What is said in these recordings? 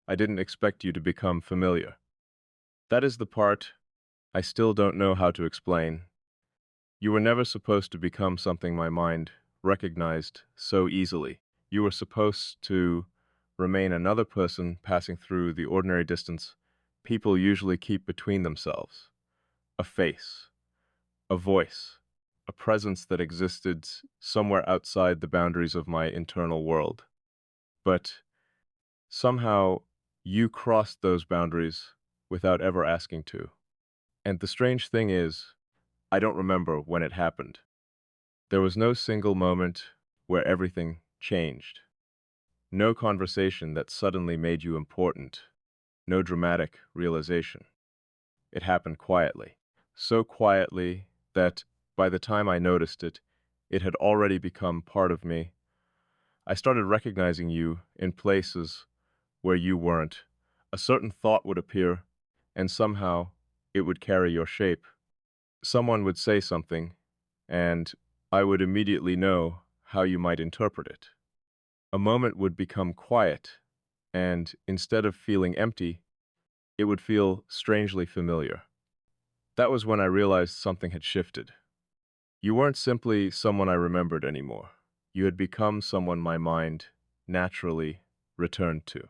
I didn't expect you to become familiar. That is the part I still don't know how to explain. You were never supposed to become something my mind recognized so easily. You were supposed to remain another person passing through the ordinary distance people usually keep between themselves. A face, a voice, a presence that existed somewhere outside the boundaries of my internal world. But somehow you crossed those boundaries without ever asking to. And the strange thing is, I don't remember when it happened. There was no single moment where everything changed. No conversation that suddenly made you important. No dramatic realization. It happened quietly. So quietly that by the time I noticed it, it had already become part of me. I started recognizing you in places where you weren't. A certain thought would appear, and somehow it would carry your shape. Someone would say something, and I would immediately know how you might interpret it. A moment would become quiet, and instead of feeling empty, it would feel strangely familiar. That was when I realized something had shifted. You weren't simply someone I remembered anymore. You had become someone my mind naturally returned to,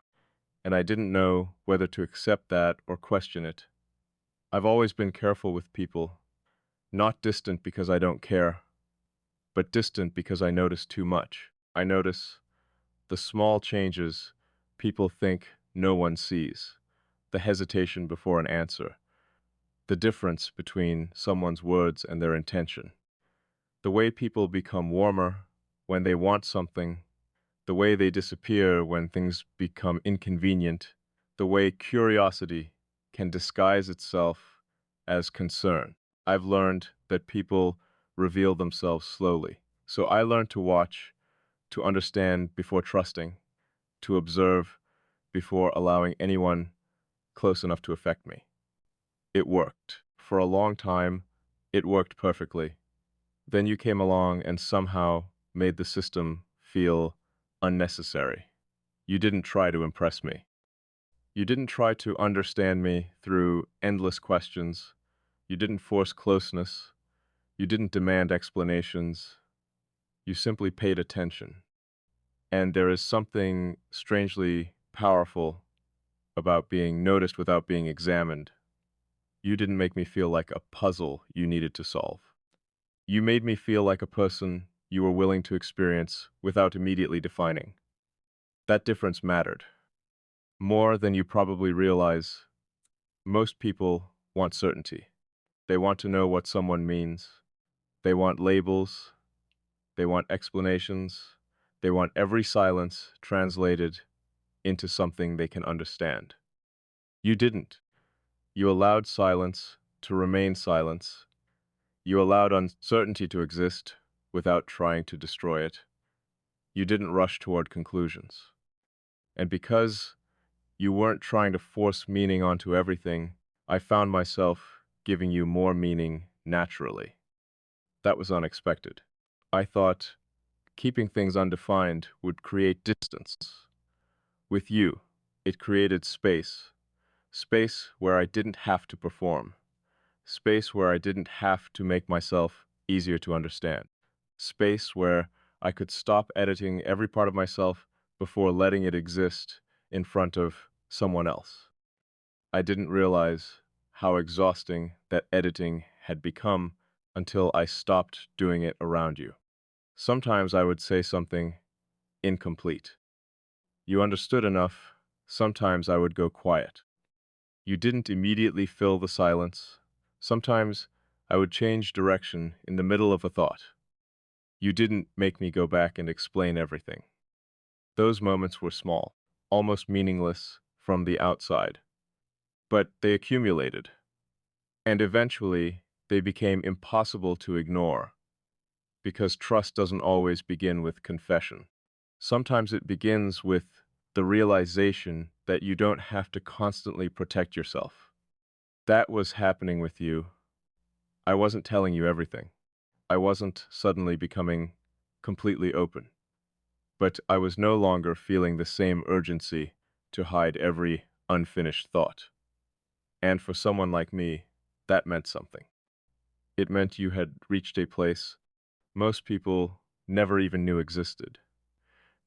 and I didn't know whether to accept that or question it. I've always been careful with people, not distant because I don't care, but distant because I notice too much. I notice the small changes people think no one sees, the hesitation before an answer, the difference between someone's words and their intention, the way people become warmer when they want something, the way they disappear when things become inconvenient, the way curiosity can disguise itself as concern. I've learned that people reveal themselves slowly. So I learned to watch, to understand before trusting, to observe before allowing anyone close enough to affect me. It worked. For a long time, it worked perfectly. Then you came along and somehow made the system feel unnecessary. You didn't try to impress me. You didn't try to understand me through endless questions. You didn't force closeness. You didn't demand explanations. You simply paid attention. And there is something strangely powerful about being noticed without being examined. You didn't make me feel like a puzzle you needed to solve. You made me feel like a person you were willing to experience without immediately defining. That difference mattered. More than you probably realize, most people want certainty. They want to know what someone means. They want labels. They want explanations. They want every silence translated into something they can understand. You didn't. You allowed silence to remain silence. You allowed uncertainty to exist without trying to destroy it. You didn't rush toward conclusions. And because you weren't trying to force meaning onto everything, I found myself giving you more meaning naturally. That was unexpected. I thought keeping things undefined would create distance. With you, it created space. Space where I didn't have to perform. Space where I didn't have to make myself easier to understand. Space where I could stop editing every part of myself before letting it exist in front of someone else. I didn't realize how exhausting that editing had become until I stopped doing it around you. Sometimes I would say something incomplete. You understood enough. Sometimes I would go quiet. You didn't immediately fill the silence. Sometimes I would change direction in the middle of a thought. You didn't make me go back and explain everything. Those moments were small, almost meaningless from the outside, but they accumulated, and eventually they became impossible to ignore, because trust doesn't always begin with confession. Sometimes it begins with the realization that you don't have to constantly protect yourself. That was happening with you. I wasn't telling you everything. I wasn't suddenly becoming completely open. But I was no longer feeling the same urgency to hide every unfinished thought. And for someone like me, that meant something. It meant you had reached a place most people never even knew existed.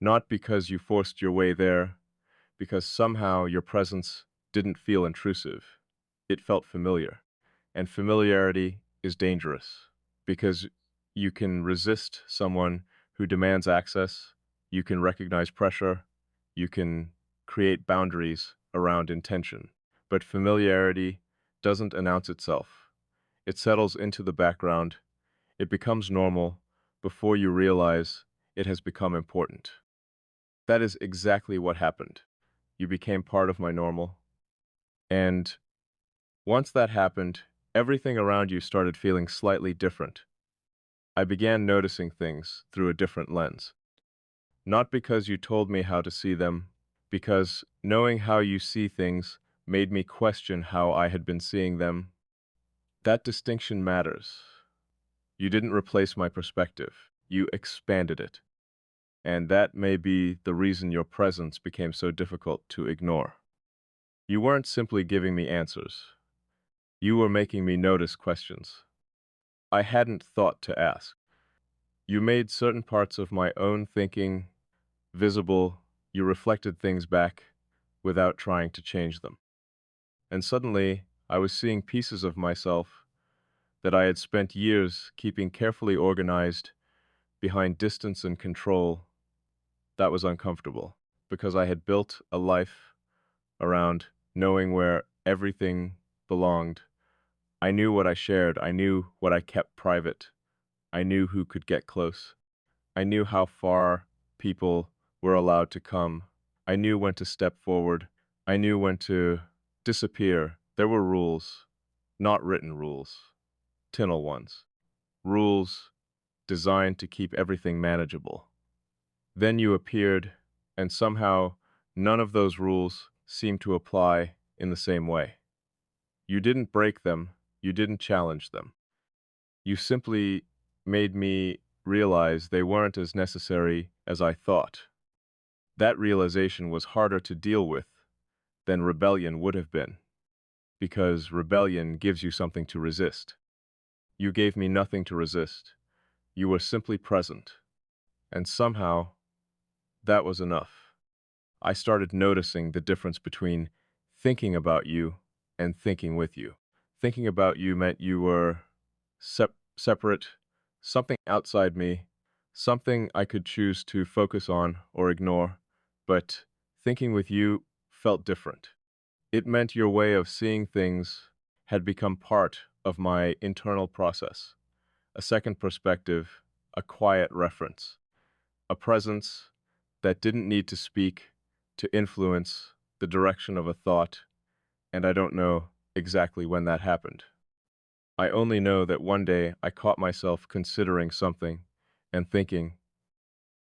Not because you forced your way there, because somehow your presence didn't feel intrusive. It felt familiar. And familiarity is dangerous because you can resist someone who demands access, you can recognize pressure, you can create boundaries around intention. But familiarity doesn't announce itself. It settles into the background, it becomes normal before you realize it has become important. That is exactly what happened. You became part of my normal, and once that happened, everything around you started feeling slightly different. I began noticing things through a different lens. Not because you told me how to see them, because knowing how you see things made me question how I had been seeing them. That distinction matters. You didn't replace my perspective, you expanded it. And that may be the reason your presence became so difficult to ignore. You weren't simply giving me answers. You were making me notice questions I hadn't thought to ask. You made certain parts of my own thinking visible. You reflected things back without trying to change them. And suddenly, I was seeing pieces of myself that I had spent years keeping carefully organized behind distance and control. That was uncomfortable because I had built a life around knowing where everything belonged. I knew what I shared. I knew what I kept private. I knew who could get close. I knew how far people were allowed to come. I knew when to step forward. I knew when to disappear. There were rules, not written rules, tonal ones. Rules designed to keep everything manageable. Then you appeared, and somehow none of those rules seemed to apply in the same way. You didn't break them, you didn't challenge them. You simply made me realize they weren't as necessary as I thought. That realization was harder to deal with than rebellion would have been, because rebellion gives you something to resist. You gave me nothing to resist. You were simply present. And somehow, that was enough. I started noticing the difference between thinking about you and thinking with you. Thinking about you meant you were separate, something outside me, something I could choose to focus on or ignore, but thinking with you felt different. It meant your way of seeing things had become part of my internal process, a second perspective, a quiet reference, a presence that didn't need to speak to influence the direction of a thought, and I don't know exactly when that happened. I only know that one day I caught myself considering something and thinking,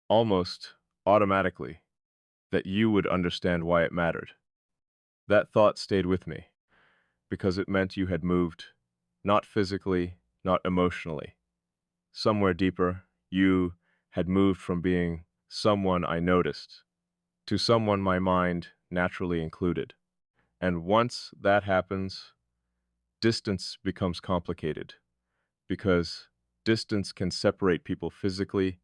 almost automatically, that you would understand why it mattered. That thought stayed with me because it meant you had moved, not physically, not emotionally. Somewhere deeper, you had moved from being someone I noticed to someone my mind naturally included. And once that happens, distance becomes complicated because distance can separate people physically,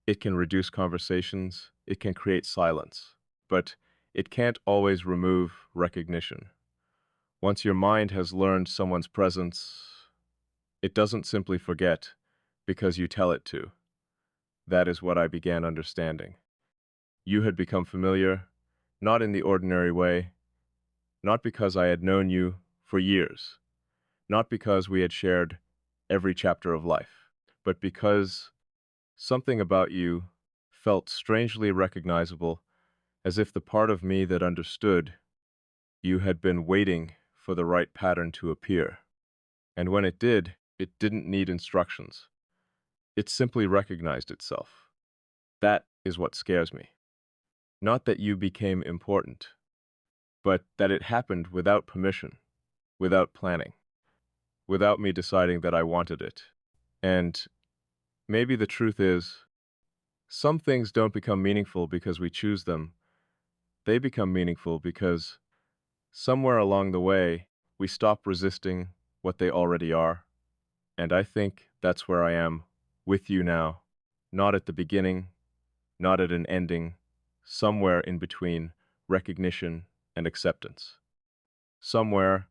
it can reduce conversations, it can create silence, but it can't always remove recognition. Once your mind has learned someone's presence, it doesn't simply forget because you tell it to. That is what I began understanding. You had become familiar, not in the ordinary way, not because I had known you for years, not because we had shared every chapter of life, but because something about you felt strangely recognizable, as if the part of me that understood you had been waiting for the right pattern to appear. And when it did, it didn't need instructions. It simply recognized itself. That is what scares me. Not that you became important, but that it happened without permission, without planning, without me deciding that I wanted it. And maybe the truth is, some things don't become meaningful because we choose them. They become meaningful because somewhere along the way, we stop resisting what they already are. And I think that's where I am with you now. Not at the beginning, not at an ending, somewhere in between recognition and acceptance. Somewhere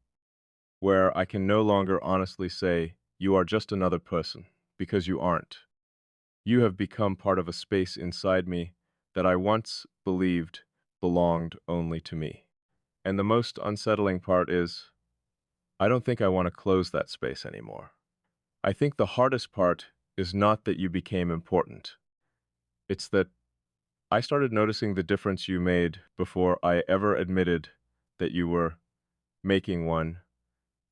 where I can no longer honestly say, you are just another person, because you aren't. You have become part of a space inside me that I once believed belonged only to me. And the most unsettling part is, I don't think I want to close that space anymore. I think the hardest part is not that you became important. It's that I started noticing the difference you made before I ever admitted that you were making one.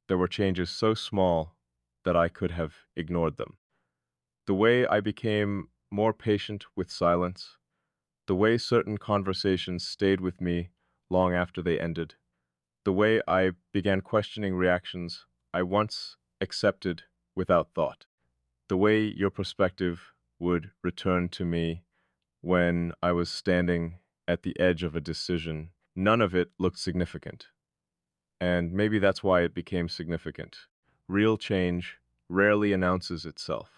There were changes so small that I could have ignored them. The way I became more patient with silence, the way certain conversations stayed with me long after they ended, the way I began questioning reactions I once accepted without thought, the way your perspective would return to me when I was standing at the edge of a decision, none of it looked significant. And maybe that's why it became significant. Real change rarely announces itself.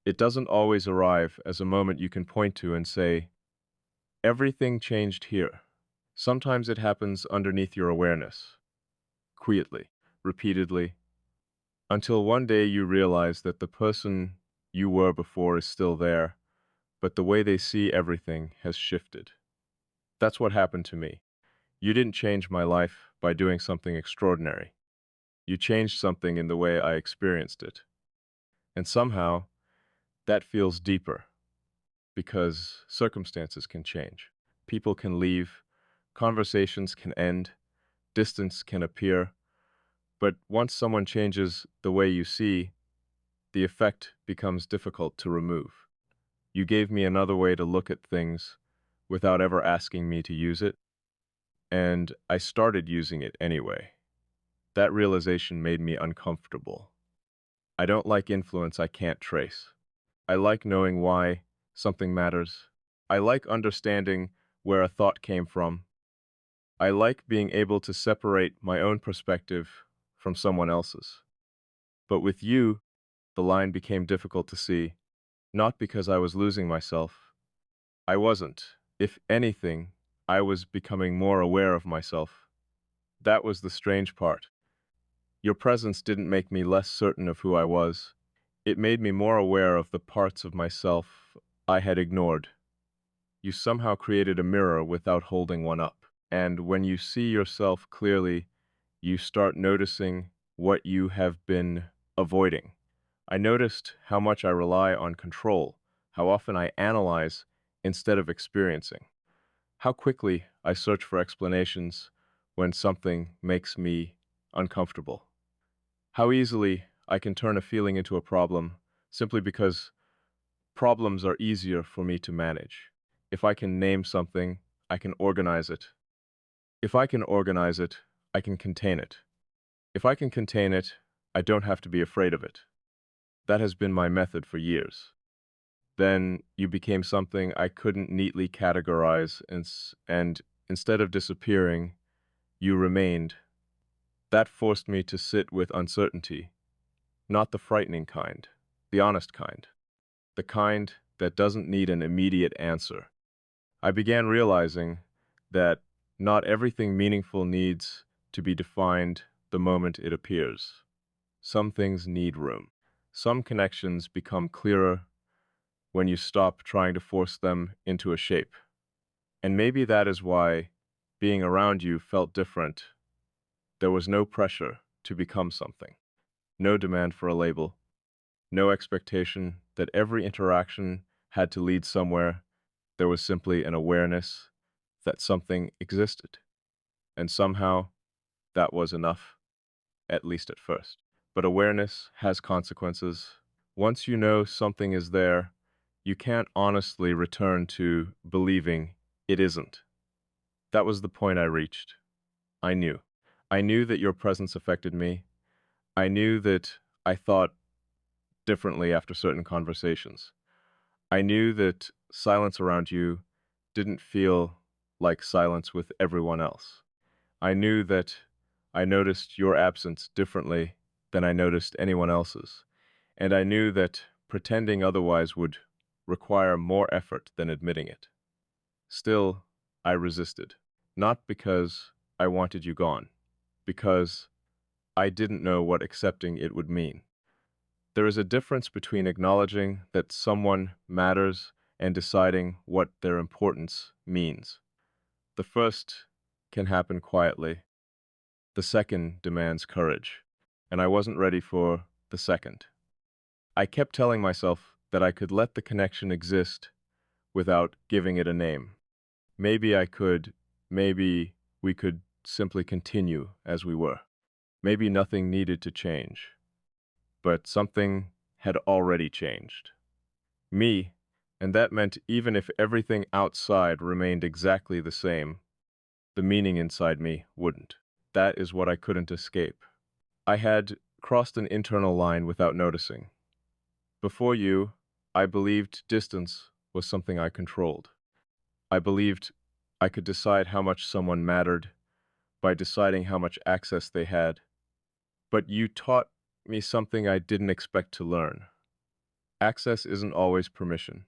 It doesn't always arrive as a moment you can point to and say, everything changed here. Sometimes it happens underneath your awareness, quietly, repeatedly, until one day you realize that the person you were before is still there, but the way they see everything has shifted. That's what happened to me. You didn't change my life by doing something extraordinary. You changed something in the way I experienced it. And somehow, that feels deeper, because circumstances can change. People can leave, conversations can end, distance can appear, but once someone changes the way you see, the effect becomes difficult to remove. You gave me another way to look at things without ever asking me to use it, and I started using it anyway. That realization made me uncomfortable. I don't like influence I can't trace. I like knowing why something matters. I like understanding where a thought came from. I like being able to separate my own perspective from someone else's. But with you, the line became difficult to see, not because I was losing myself. I wasn't. If anything, I was becoming more aware of myself. That was the strange part. Your presence didn't make me less certain of who I was. It made me more aware of the parts of myself I had ignored. You somehow created a mirror without holding one up. And when you see yourself clearly, you start noticing what you have been avoiding. I noticed how much I rely on control, how often I analyze instead of experiencing, how quickly I search for explanations when something makes me uncomfortable, how easily I can turn a feeling into a problem simply because problems are easier for me to manage. If I can name something, I can organize it. If I can organize it, I can contain it. If I can contain it, I don't have to be afraid of it. That has been my method for years. Then you became something I couldn't neatly categorize, and instead of disappearing, you remained. That forced me to sit with uncertainty, not the frightening kind, the honest kind, the kind that doesn't need an immediate answer. I began realizing that not everything meaningful needs to be defined the moment it appears. Some things need room. Some connections become clearer when you stop trying to force them into a shape. And maybe that is why being around you felt different. There was no pressure to become something, no demand for a label, no expectation that every interaction had to lead somewhere. There was simply an awareness that something existed. And somehow, that was enough, at least at first. But awareness has consequences. Once you know something is there, you can't honestly return to believing it isn't. That was the point I reached. I knew. I knew that your presence affected me. I knew that I thought differently after certain conversations. I knew that silence around you didn't feel like silence with everyone else. I knew that I noticed your absence differently than I noticed anyone else's, and I knew that pretending otherwise would require more effort than admitting it. Still, I resisted, not because I wanted you gone, because I didn't know what accepting it would mean. There is a difference between acknowledging that someone matters and deciding what their importance means. The first can happen quietly. The second demands courage, and I wasn't ready for the second. I kept telling myself that I could let the connection exist without giving it a name. Maybe I could, maybe we could simply continue as we were. Maybe nothing needed to change. But something had already changed. Me, and that meant even if everything outside remained exactly the same, the meaning inside me wouldn't. That is what I couldn't escape. I had crossed an internal line without noticing. Before you, I believed distance was something I controlled. I believed I could decide how much someone mattered by deciding how much access they had. But you taught me something I didn't expect to learn. Access isn't always permission.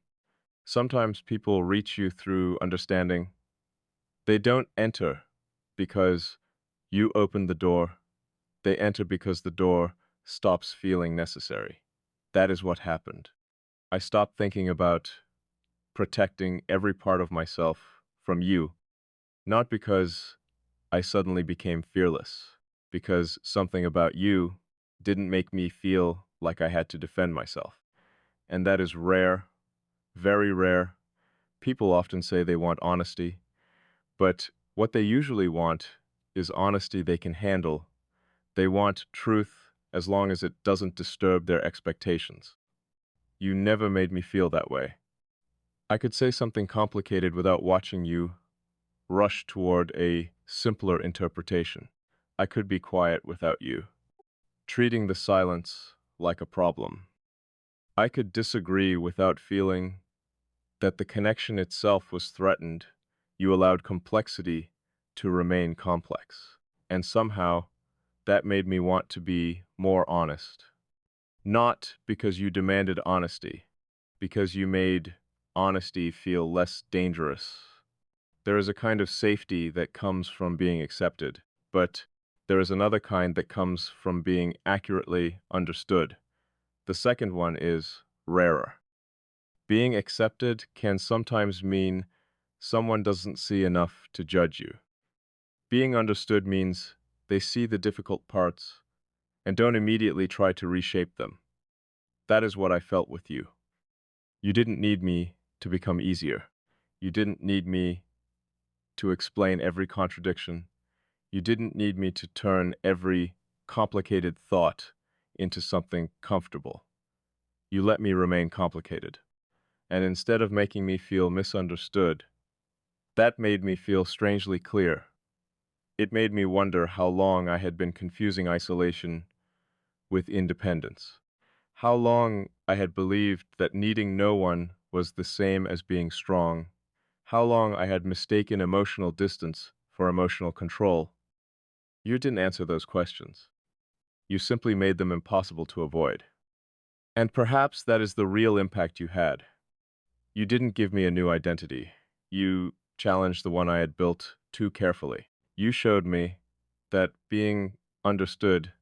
Sometimes people reach you through understanding. They don't enter because you opened the door. They enter because the door stops feeling necessary. That is what happened. I stopped thinking about protecting every part of myself from you, not because I suddenly became fearless, because something about you didn't make me feel like I had to defend myself. And that is rare, very rare. People often say they want honesty, but what they usually want is honesty they can handle. They want truth as long as it doesn't disturb their expectations. You never made me feel that way. I could say something complicated without watching you rush toward a simpler interpretation. I could be quiet without you, treating the silence like a problem. I could disagree without feeling that the connection itself was threatened. You allowed complexity to remain complex. And somehow, that made me want to be more honest. Not because you demanded honesty, because you made honesty feel less dangerous. There is a kind of safety that comes from being accepted, but there is another kind that comes from being accurately understood. The second one is rarer. Being accepted can sometimes mean someone doesn't see enough to judge you. Being understood means they see the difficult parts and don't immediately try to reshape them. That is what I felt with you. You didn't need me to become easier. You didn't need me to explain every contradiction. You didn't need me to turn every complicated thought into something comfortable. You let me remain complicated. And instead of making me feel misunderstood, that made me feel strangely clear. It made me wonder how long I had been confusing isolation with independence. How long I had believed that needing no one was the same as being strong. How long I had mistaken emotional distance for emotional control. You didn't answer those questions. You simply made them impossible to avoid. And perhaps that is the real impact you had. You didn't give me a new identity. You challenged the one I had built too carefully. You showed me that being understood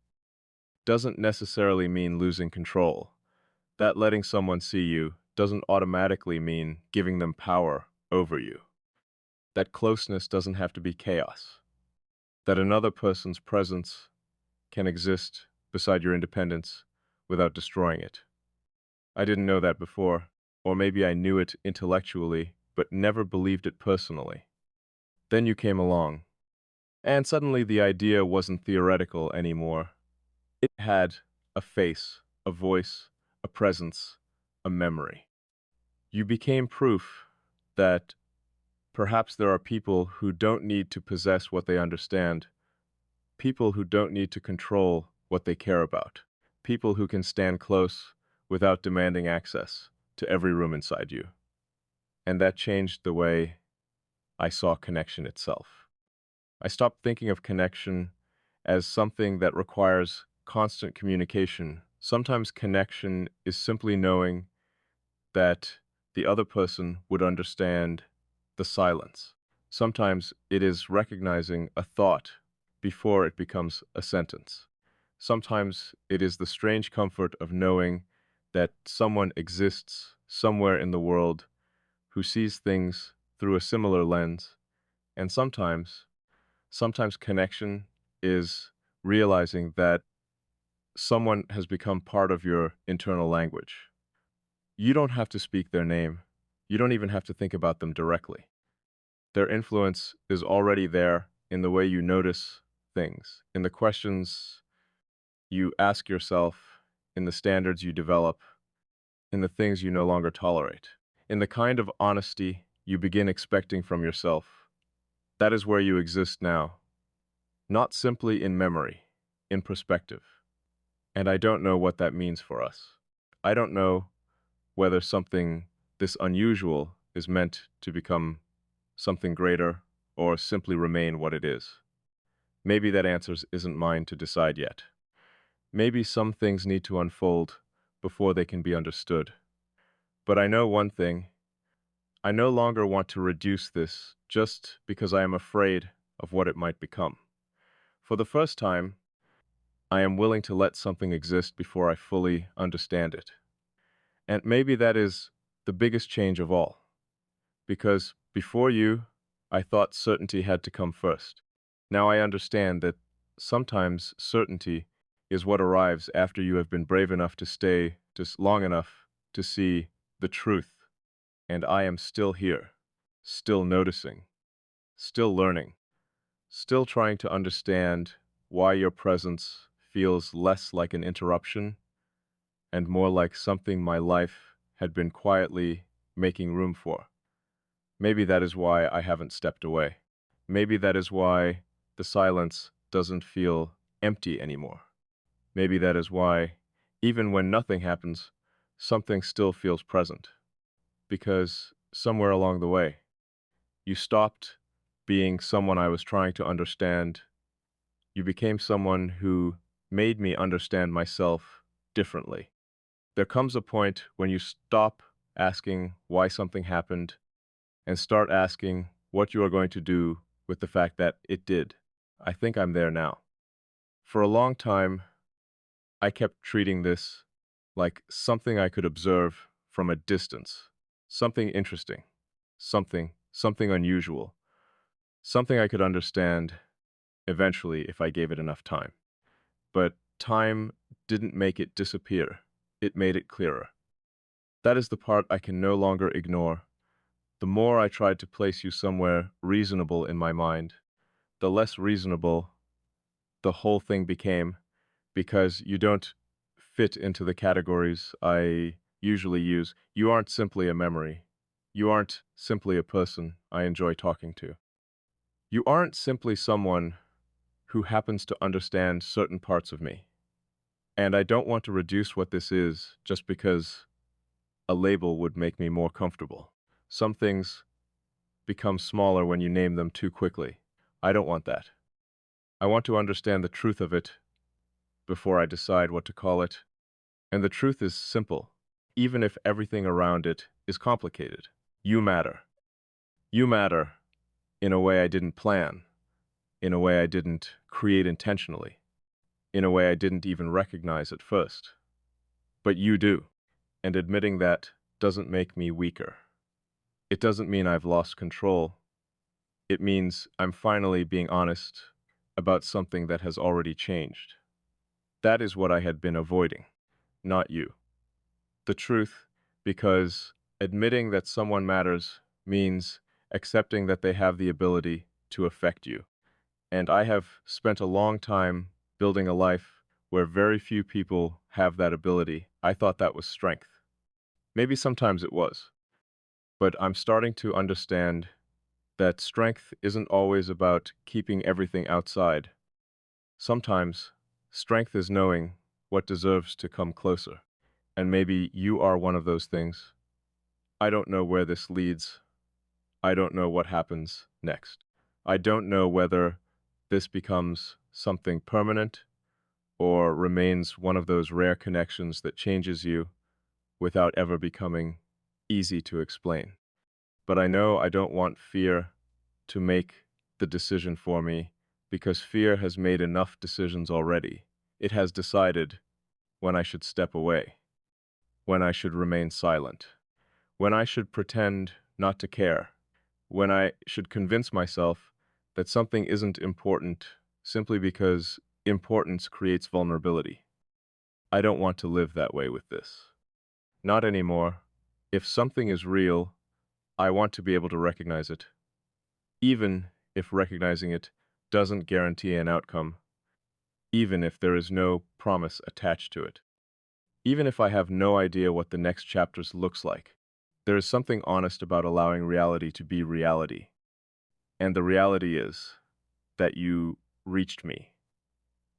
doesn't necessarily mean losing control. That letting someone see you doesn't automatically mean giving them power over you. That closeness doesn't have to be chaos. That another person's presence can exist beside your independence without destroying it. I didn't know that before, or maybe I knew it intellectually, but never believed it personally. Then you came along, and suddenly the idea wasn't theoretical anymore. It had a face, a voice, a presence, a memory. You became proof that perhaps there are people who don't need to possess what they understand, people who don't need to control what they care about, people who can stand close without demanding access to every room inside you. And that changed the way I saw connection itself. I stopped thinking of connection as something that requires constant communication. Sometimes connection is simply knowing that the other person would understand the silence. Sometimes it is recognizing a thought before it becomes a sentence. Sometimes it is the strange comfort of knowing that someone exists somewhere in the world who sees things through a similar lens. And sometimes connection is realizing that someone has become part of your internal language. You don't have to speak their name. You don't even have to think about them directly. Their influence is already there in the way you notice things, in the questions you ask yourself, in the standards you develop, in the things you no longer tolerate, in the kind of honesty you begin expecting from yourself. That is where you exist now, not simply in memory, in perspective. And I don't know what that means for us. I don't know whether something this unusual is meant to become something greater or simply remain what it is. Maybe that answer isn't mine to decide yet. Maybe some things need to unfold before they can be understood. But I know one thing. I no longer want to reduce this just because I am afraid of what it might become. For the first time, I am willing to let something exist before I fully understand it. And maybe that is the biggest change of all. Because before you, I thought certainty had to come first. Now I understand that sometimes certainty is what arrives after you have been brave enough to stay just long enough to see the truth. And I am still here, still noticing, still learning, still trying to understand why your presence feels less like an interruption and more like something my life had been quietly making room for. Maybe that is why I haven't stepped away. Maybe that is why the silence doesn't feel empty anymore. Maybe that is why, even when nothing happens, something still feels present. Because somewhere along the way, you stopped being someone I was trying to understand. You became someone who made me understand myself differently. There comes a point when you stop asking why something happened and start asking what you are going to do with the fact that it did. I think I'm there now. For a long time, I kept treating this like something I could observe from a distance, something interesting, something unusual, something I could understand eventually if I gave it enough time. But time didn't make it disappear. It made it clearer. That is the part I can no longer ignore. The more I tried to place you somewhere reasonable in my mind, the less reasonable the whole thing became, because you don't fit into the categories I usually use. You aren't simply a memory. You aren't simply a person I enjoy talking to. You aren't simply someone who happens to understand certain parts of me. And I don't want to reduce what this is just because a label would make me more comfortable. Some things become smaller when you name them too quickly. I don't want that. I want to understand the truth of it before I decide what to call it. And the truth is simple, even if everything around it is complicated. You matter. You matter in a way I didn't plan, in a way I didn't create intentionally, in a way I didn't even recognize at first. But you do. And admitting that doesn't make me weaker. It doesn't mean I've lost control. It means I'm finally being honest about something that has already changed. That is what I had been avoiding, not you. The truth, because admitting that someone matters means accepting that they have the ability to affect you. And I have spent a long time building a life where very few people have that ability. I thought that was strength. Maybe sometimes it was. But I'm starting to understand that strength isn't always about keeping everything outside. Sometimes, strength is knowing what deserves to come closer. And maybe you are one of those things. I don't know where this leads. I don't know what happens next. I don't know whether this becomes something permanent or remains one of those rare connections that changes you without ever becoming easy to explain. But I know I don't want fear to make the decision for me because fear has made enough decisions already. It has decided when I should step away, when I should remain silent, when I should pretend not to care, when I should convince myself that something isn't important simply because importance creates vulnerability. I don't want to live that way with this. Not anymore. If something is real, I want to be able to recognize it, even if recognizing it doesn't guarantee an outcome, even if there is no promise attached to it, even if I have no idea what the next chapters looks like. There is something honest about allowing reality to be reality. And the reality is that you reached me.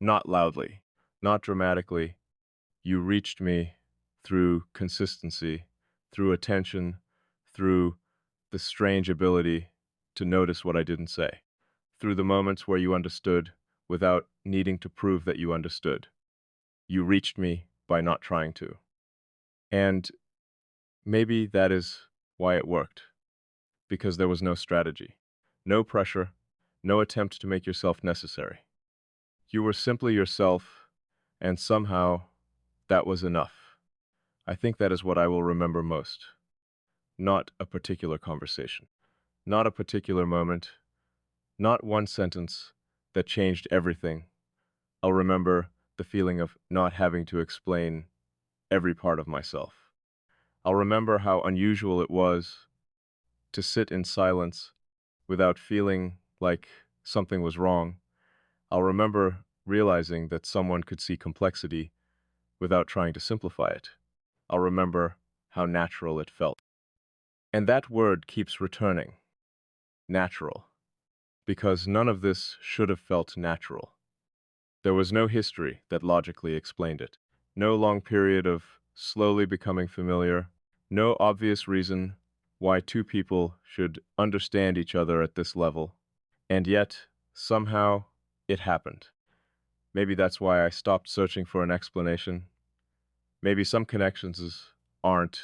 Not loudly, not dramatically. You reached me through consistency, through attention, through the strange ability to notice what I didn't say, through the moments where you understood without needing to prove that you understood. You reached me by not trying to. And maybe that is why it worked, because there was no strategy, no pressure, no attempt to make yourself necessary. You were simply yourself, and somehow that was enough. I think that is what I will remember most. Not a particular conversation, not a particular moment, not one sentence that changed everything. I'll remember the feeling of not having to explain every part of myself. I'll remember how unusual it was to sit in silence without feeling like something was wrong. I'll remember realizing that someone could see complexity without trying to simplify it. I'll remember how natural it felt. And that word keeps returning, natural, because none of this should have felt natural. There was no history that logically explained it, no long period of slowly becoming familiar, no obvious reason why two people should understand each other at this level. And yet, somehow, it happened. Maybe that's why I stopped searching for an explanation. Maybe some connections aren't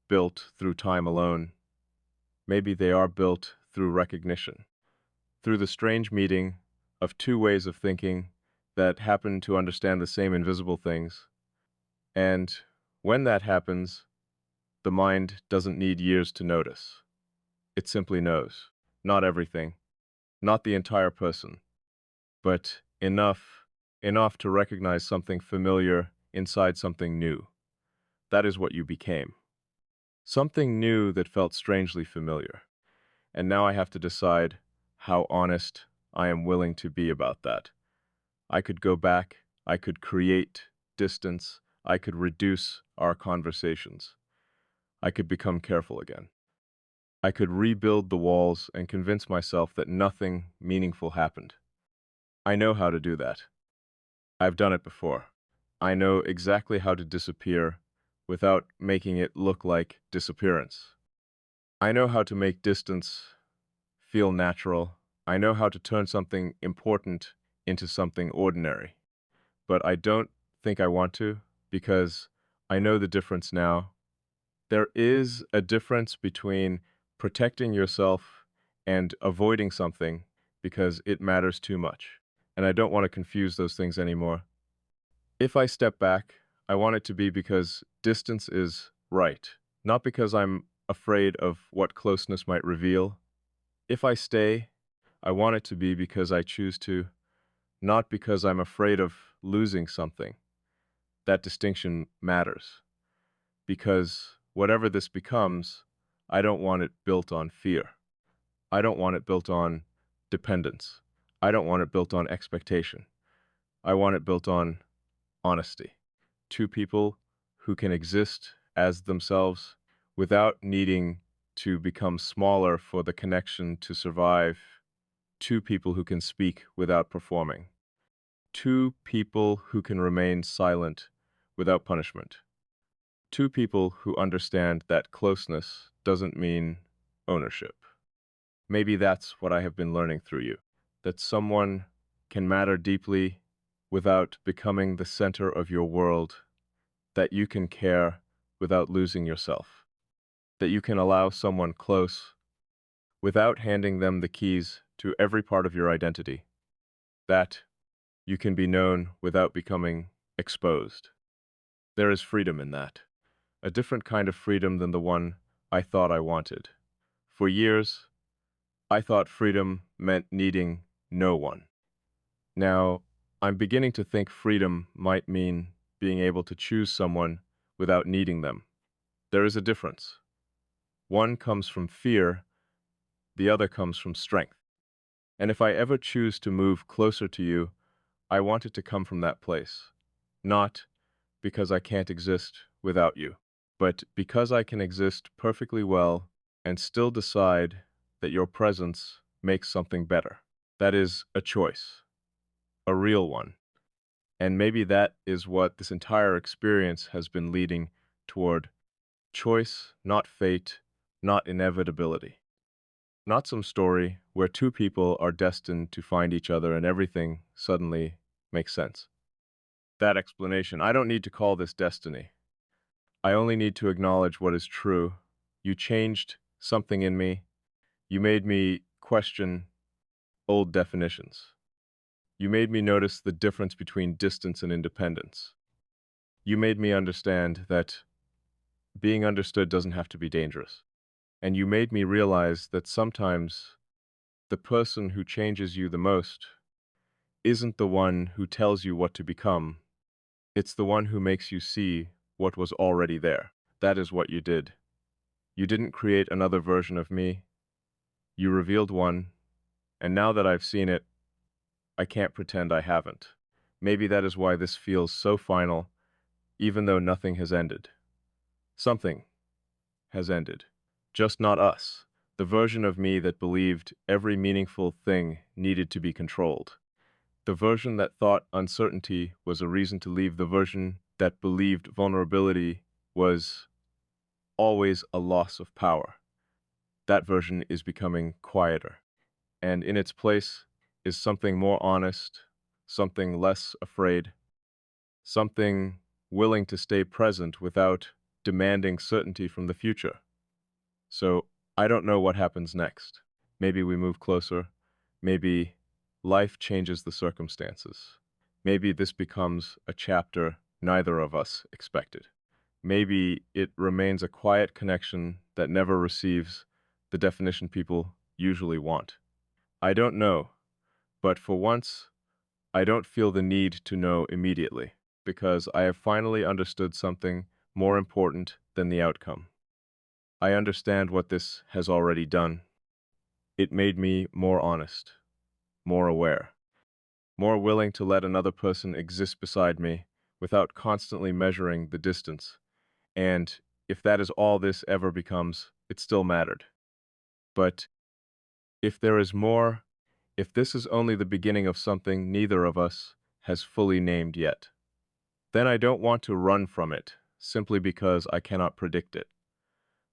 built through time alone. Maybe they are built through recognition, through the strange meeting of two ways of thinking that happen to understand the same invisible things. And when that happens, the mind doesn't need years to notice. It simply knows. Not everything, not the entire person, but enough to recognize something familiar inside something new. That is what you became. Something new that felt strangely familiar. And now I have to decide how honest I am willing to be about that. I could go back, I could create distance, I could reduce our conversations. I could become careful again. I could rebuild the walls and convince myself that nothing meaningful happened. I know how to do that. I've done it before. I know exactly how to disappear without making it look like disappearance. I know how to make distance feel natural. I know how to turn something important into something ordinary. But I don't think I want to because I know the difference now. There is a difference between protecting yourself and avoiding something because it matters too much. And I don't want to confuse those things anymore. If I step back, I want it to be because distance is right, not because I'm afraid of what closeness might reveal. If I stay, I want it to be because I choose to, not because I'm afraid of losing something. That distinction matters, because whatever this becomes, I don't want it built on fear. I don't want it built on dependence. I don't want it built on expectation. I want it built on honesty. Two people who can exist as themselves without needing to become smaller for the connection to survive. Two people who can speak without performing. Two people who can remain silent without punishment. Two people who understand that closeness doesn't mean ownership. Maybe that's what I have been learning through you. That someone can matter deeply without becoming the center of your world, that you can care without losing yourself, that you can allow someone close without handing them the keys to every part of your identity, that you can be known without becoming exposed. There is freedom in that, a different kind of freedom than the one I thought I wanted. For years, I thought freedom meant needing no one. Now, I'm beginning to think freedom might mean being able to choose someone without needing them. There is a difference. One comes from fear, the other comes from strength. And if I ever choose to move closer to you, I want it to come from that place. Not because I can't exist without you, but because I can exist perfectly well and still decide that your presence makes something better. That is a choice, a real one. And maybe that is what this entire experience has been leading toward: choice, not fate, not inevitability. Not some story where two people are destined to find each other and everything suddenly makes sense. That explanation, I don't need to call this destiny. I only need to acknowledge what is true. You changed something in me. You made me question old definitions. You made me notice the difference between distance and independence. You made me understand that being understood doesn't have to be dangerous. And you made me realize that sometimes the person who changes you the most isn't the one who tells you what to become. It's the one who makes you see what was already there. That is what you did. You didn't create another version of me. You revealed one, and now that I've seen it, I can't pretend I haven't. Maybe that is why this feels so final, even though nothing has ended. Something has ended. Just not us. The version of me that believed every meaningful thing needed to be controlled. The version that thought uncertainty was a reason to leave. The version that believed vulnerability was always a loss of power. That version is becoming quieter. And in its place is something more honest, something less afraid, something willing to stay present without demanding certainty from the future. So I don't know what happens next. Maybe we move closer. Maybe life changes the circumstances. Maybe this becomes a chapter neither of us expected. Maybe it remains a quiet connection that never receives the definition people usually want. I don't know, but for once, I don't feel the need to know immediately, because I have finally understood something more important than the outcome. I understand what this has already done. It made me more honest, more aware, more willing to let another person exist beside me without constantly measuring the distance. And if that is all this ever becomes, it still mattered. But if there is more, if this is only the beginning of something neither of us has fully named yet, then I don't want to run from it simply because I cannot predict it.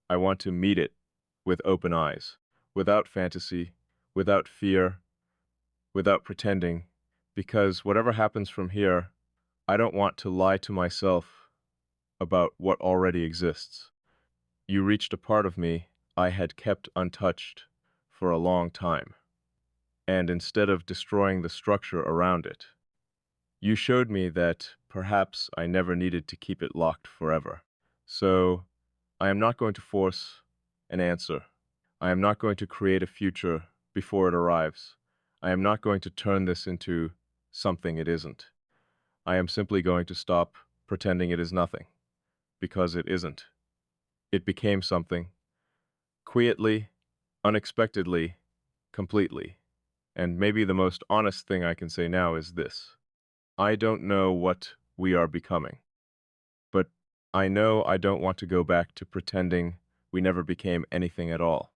I want to meet it with open eyes, without fantasy, without fear, without pretending, because whatever happens from here, I don't want to lie to myself about what already exists. You reached a part of me I had kept untouched for a long time, and instead of destroying the structure around it, you showed me that perhaps I never needed to keep it locked forever. So, I am not going to force an answer. I am not going to create a future before it arrives. I am not going to turn this into something it isn't. I am simply going to stop pretending it is nothing, because it isn't. It became something, quietly, unexpectedly, completely. And maybe the most honest thing I can say now is this: I don't know what we are becoming, but I know I don't want to go back to pretending we never became anything at all.